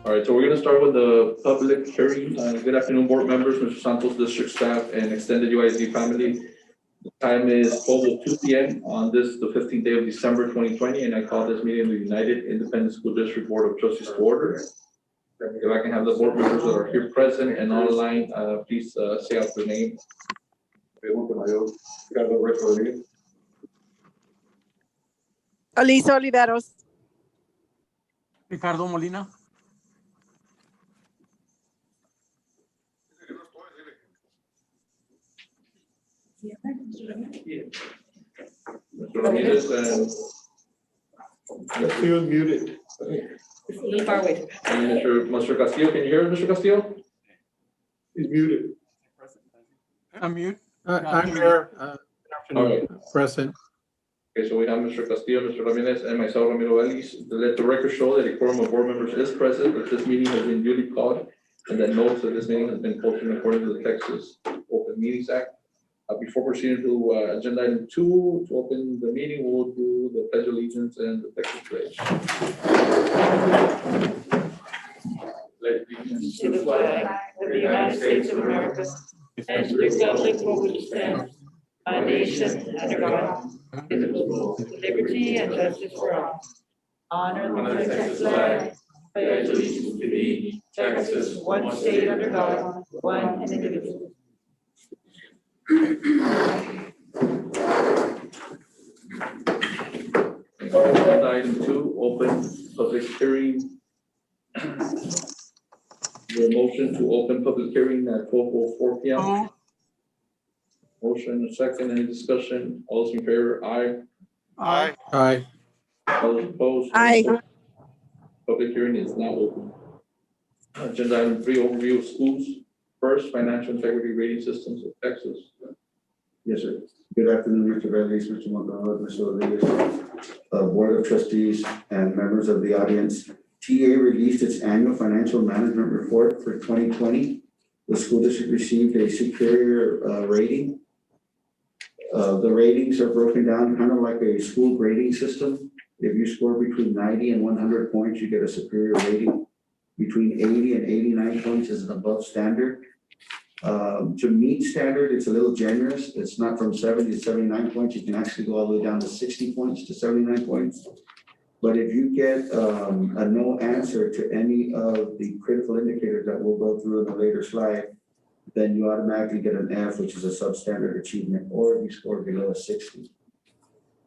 All right, so we're gonna start with the public hearing. Good afternoon, board members, Mr. Santos, district staff, and extended UISD family. The time is 12:02 p.m. on this, the 15th day of December 2020, and I call this meeting of the United Independent School District Board of Trustees to order. If I can have the board members that are here present and online, please say out their name. Alisa Oliveros. Ricardo Molina. Mr. Ramirez and Castillo muted. It's a little far away. and Mr. Castillo, can you hear us, Mr. Castillo? He's muted. Unmute. I'm here. Good afternoon. Present. Okay, so we have Mr. Castillo, Mr. Ramirez, and myself, Ramiro Ellis. Let the record show that a quorum of board members is present, that this meeting has been duly called, and that notice of this meeting has been posted according to the Texas Open Meetings Act. Before proceeding to agenda item 2, to open the meeting, we'll do the pledge of allegiance and the Texas pledge. Pledge allegiance To the flag of the United States of America and to the republic for which it stands, one nation under God, indivisible, with liberty and justice for all. Honor the Texas flag, pledge allegiance to thee, Texas, one state under God, one indivisible. Agenda item 2, open public hearing. The motion to open public hearing at 12:04 p.m. Oh, Motion, a second, any discussion? All those in favor, aye. aye. Aye. All those opposed? Aye. Public hearing is now open. Agenda item 3, overview of schools. First, financial integrity rating systems of Texas. Yes, sir. Good afternoon, Mr. Velez, Mr. Montgomery, Mr. Rodriguez, Board of Trustees, and members of the audience. TA released its annual financial management report for 2020. The school district received a superior rating. The ratings are broken down kind of like a school grading system. If you score between 90 and 100 points, you get a superior rating. Between 80 and 89 points is an above standard. To meet standard, it's a little generous. It's not from 70 to 79 points. You can actually go all the way down to 60 points to 79 points. But if you get a no answer to any of the critical indicators that we'll go through in a later slide, then you automatically get an F, which is a substandard achievement, or if you score below a 60.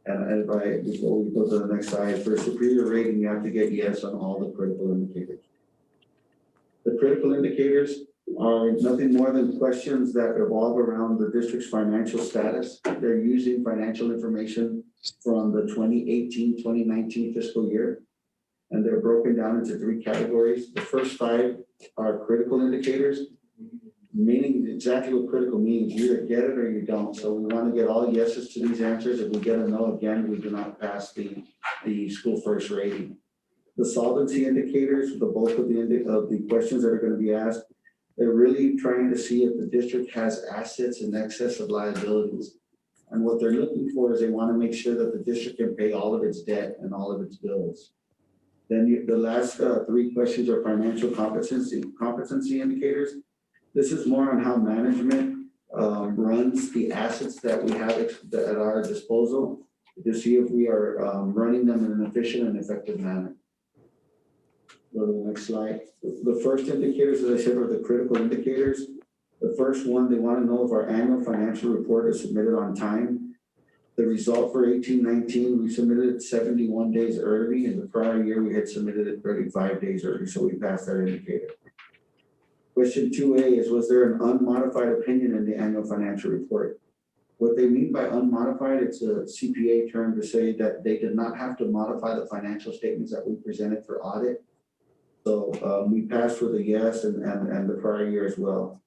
And before we go to the next slide, for a superior rating, you have to get yes on all the critical indicators. The critical indicators are nothing more than questions that revolve around the district's financial status. They're using financial information from the 2018-2019 fiscal year, and they're broken down into 3 categories. The first 5 are critical indicators, meaning exactly what critical means. You either get it or you don't. So we want to get all yeses to these answers. If we get a no again, we do not pass the school first rating. The solvency indicators, the bulk of the questions that are going to be asked, they're really trying to see if the district has assets in excess of liabilities. And what they're looking for is they want to make sure that the district can pay all of its debt and all of its bills. Then the last 3 questions are financial competency indicators. This is more on how management runs the assets that we have at our disposal to see if we are running them in an efficient and effective manner. Go to the next slide. The first indicators, as I said, are the critical indicators. The first one, they want to know if our annual financial report is submitted on time. The result for 18-19, we submitted it 71 days early. In the prior year, we had submitted it 35 days early, so we passed that indicator. Question 2A is, was there an unmodified opinion in the annual financial report? What they mean by unmodified, it's a CPA term to say that they did not have to modify the financial statements that we presented for audit. So we passed with a yes and the prior year as well.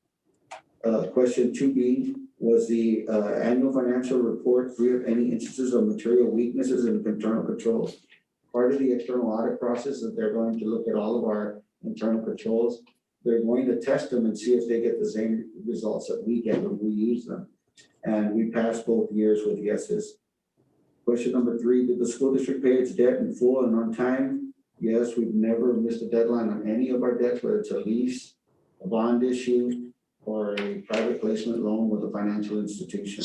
Question 2B, was the annual financial report free of any instances of material weaknesses in internal controls? Part of the external audit process that they're going to look at all of our internal controls. They're going to test them and see if they get the same results that we get when we use them. And we passed both years with yeses. Question number 3, did the school district pay its debt in full and on time? Yes, we've never missed a deadline on any of our debts, whether it's a lease, a bond issue, or a private placement loan with a financial institution.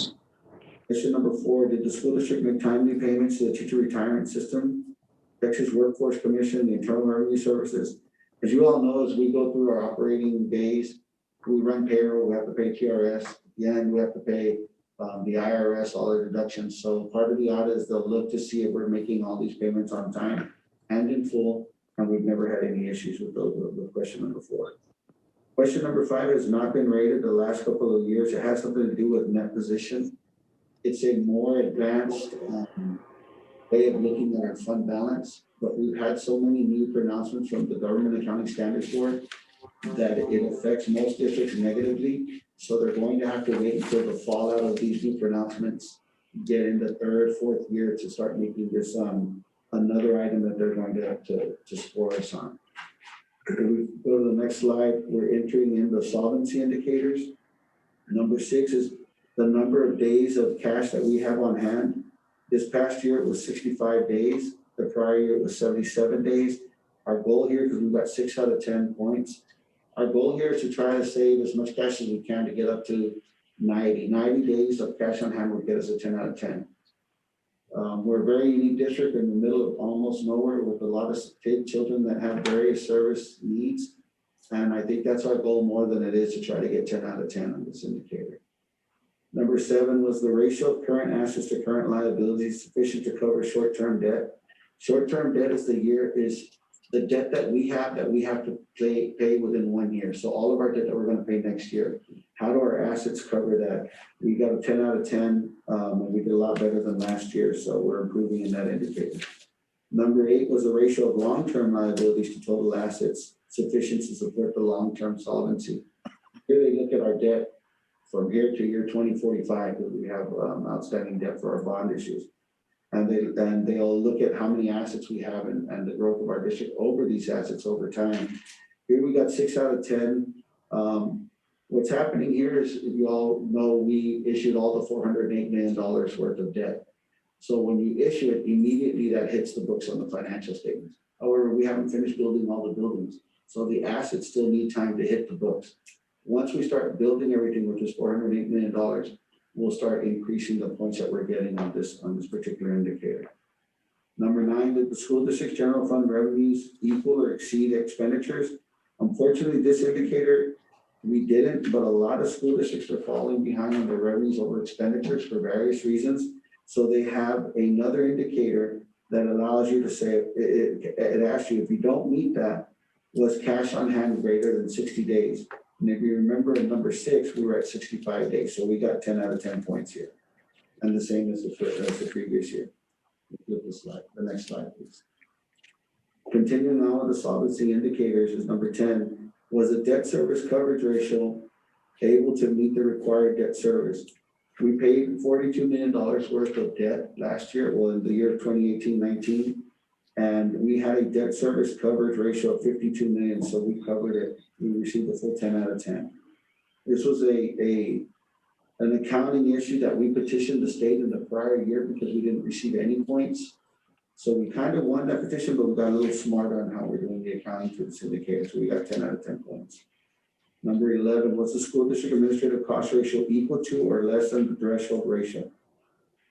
Question number 4, did the school district make timely payments to the teacher retirement system, Texas Workforce Commission, the Internal Revenue Services? As you all know, as we go through our operating days, we run payroll, we have to pay TRS, and we have to pay the IRS, all the deductions. So part of the audit is they'll look to see if we're making all these payments on time and in full, and we've never had any issues with those, with question number 4. Question number 5 has not been rated the last couple of years. It has something to do with net position. It's a more advanced way of looking at our fund balance, but we've had so many new pronouncements from the Government Accounting Standards Board that it affects most districts negatively. So they're going to have to wait until the fallout of these new pronouncements get in the 3rd, 4th year to start making this another item that they're going to have to score us on. If we go to the next slide, we're entering in the solvency indicators. Number 6 is the number of days of cash that we have on hand. This past year, it was 65 days. The prior year, it was 77 days. Our goal here, because we've got 6 out of 10 points, our goal here is to try to save as much cash as we can to get up to 90. 90 days of cash on hand will get us a 10 out of 10. We're a very unique district in the middle of almost nowhere with a lot of children that have various service needs. And I think that's our goal more than it is to try to get 10 out of 10 on this indicator. Number 7 was the ratio of current assets to current liabilities sufficient to cover short-term debt. Short-term debt is the debt that we have to pay within 1 year. So all of our debt that we're going to pay next year, how do our assets cover that? We got a 10 out of 10, and we did a lot better than last year, so we're improving in that indicator. Number 8 was the ratio of long-term liabilities to total assets sufficient to support the long-term solvency. Here they look at our debt from here to year 2045, because we have outstanding debt for our bond issues. And they'll look at how many assets we have and the growth of our district over these assets over time. Here we got 6 out of 10. What's happening here is, if you all know, we issued all the $408 million worth of debt. So when you issue it, immediately that hits the books on the financial statements. However, we haven't finished building all the buildings. So the assets still need time to hit the books. Once we start building everything, which is $408 million, we'll start increasing the points that we're getting on this particular indicator. Number 9, did the school district's general fund revenues equal or exceed expenditures? Unfortunately, this indicator, we didn't, but a lot of school districts are falling behind on their revenues over expenditures for various reasons. So they have another indicator that allows you to say, it asks you, if you don't meet that, was cash on hand greater than 60 days? And if you remember in number 6, we were at 65 days. So we got 10 out of 10 points here. And the same as the previous year. Flip the slide, the next slide, please. Continuing on with the solvency indicators is number 10. Was the debt service coverage ratio able to meet the required debt service? We paid $42 million worth of debt last year, well, in the year of 2018-19. And we had a debt service coverage ratio of 52 million, so we covered it. We received a full 10 out of 10. This was an accounting issue that we petitioned the state in the prior year because we didn't receive any points. So we kind of won that petition, but we got a little smarter on how we're doing the accounting for this indicator. So we got 10 out of 10 points. Number 11, was the school district administrative cost ratio equal to or less than the threshold ratio?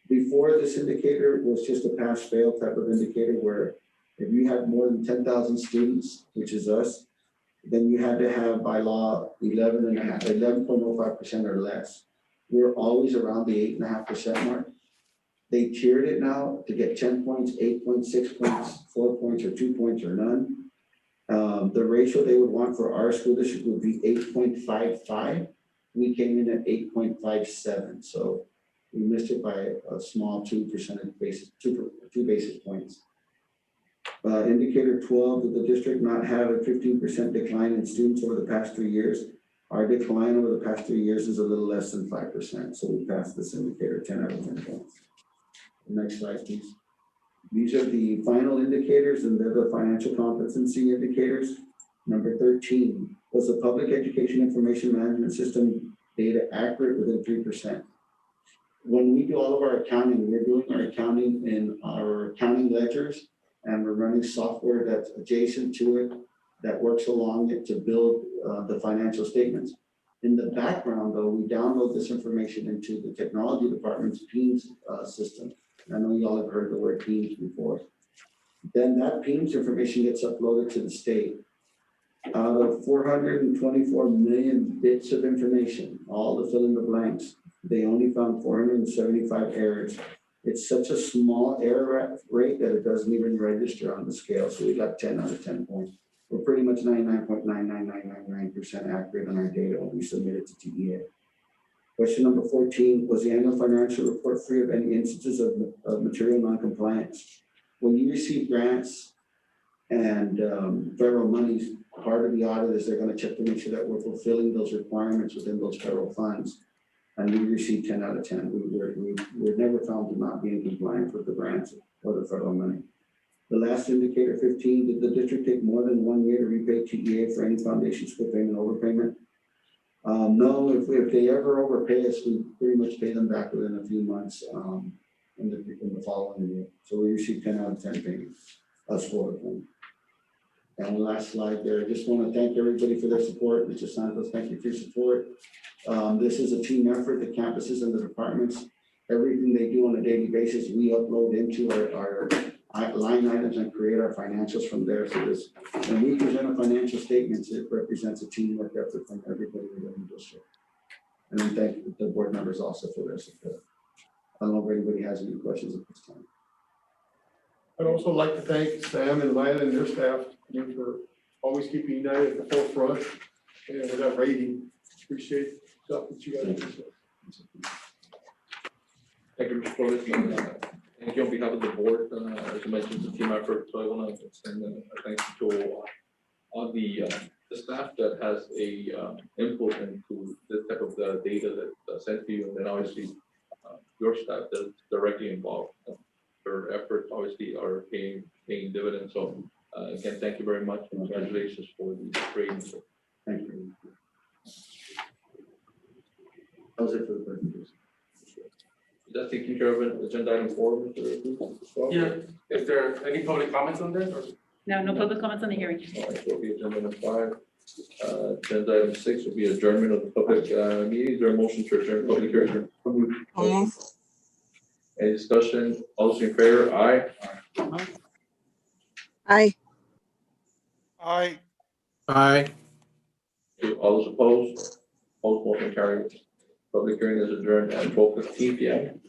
Before, this indicator was just a pass-fail type of indicator where if you had more than 10,000 students, which is us, then you had to have by law 11.05% or less. We're always around the 8.5% mark. They tiered it now to get 10 points, 8 points, 6 points, 4 points, or 2 points, or none. The ratio they would want for our school district would be 8.55. We came in at 8.57. So we missed it by a small 2 basis points. Indicator 12, did the district not have a 15% decline in students over the past 3 years? Our decline over the past 3 years is a little less than 5%. So we passed this indicator 10 out of 10 points. The next slide, please. These are the final indicators, and they're the financial competency indicators. Number 13, was the public education information management system data accurate within 3%? When we do all of our accounting, we're doing our accounting in our accounting ledgers, and we're running software that's adjacent to it, that works along it to build the financial statements. In the background, though, we download this information into the technology department's PEAMS system. I know you all have heard the word PEAMS before. Then that PEAMS information gets uploaded to the state. Out of 424 million bits of information, all the fill in the blanks, they only found 475 errors. It's such a small error rate that it doesn't even register on the scale. So we got 10 out of 10 points. We're pretty much 99.99999% accurate on our data when we submit it to TEA. Question number 14, was the annual financial report free of any instances of material noncompliance? When you receive grants and federal monies, part of the audit is they're going to check to make sure that we're fulfilling those requirements within those federal funds. And we received 10 out of 10. We're never found to not be in compliance with the grants or the federal money. The last indicator, 15, did the district take more than 1 year to repay TEA for any foundation school payment overpayment? No, if they ever overpay us, we pretty much pay them back within a few months in the following year. So we received 10 out of 10 payments, score of them. And the last slide there, I just want to thank everybody for their support. Mr. Santos, thank you for your support. This is a team effort, the campuses and the departments. Everything they do on a daily basis, we upload into our line items and create our financials from there. So this, when we present a financial statements, it represents a teamwork effort from everybody within the district. And then thank the board members also for their support. I don't know if anybody has any questions at this time. I'd also like to thank Sam and Lila and their staff for always keeping United at the forefront and with that rating. Appreciate the stuff that you guys do. Thank you, Mr. Flores. Thank you on behalf of the board. As you mentioned, it's a team effort, so I want to extend a thank you to all the staff that has a input into this type of data that's sent to you, and then obviously your staff that's directly involved. Their efforts obviously are paying dividends. So again, thank you very much, and congratulations for the training. Thank you. That was it for the presentation. That's taking care of it. Agenda item 4, Mr. Yeah, is there any public comments on this? Or? No public comments on the hearing. All right, so it'll be agenda item 5. Agenda item 6 will be adjournment of the public meeting. Is there a motion to adjourn public hearing? Any discussion? All those in favor? Aye. Aye. Aye. Aye. All those opposed? Opposed, motion carried. Public hearing is adjourned at 12:15 p.m.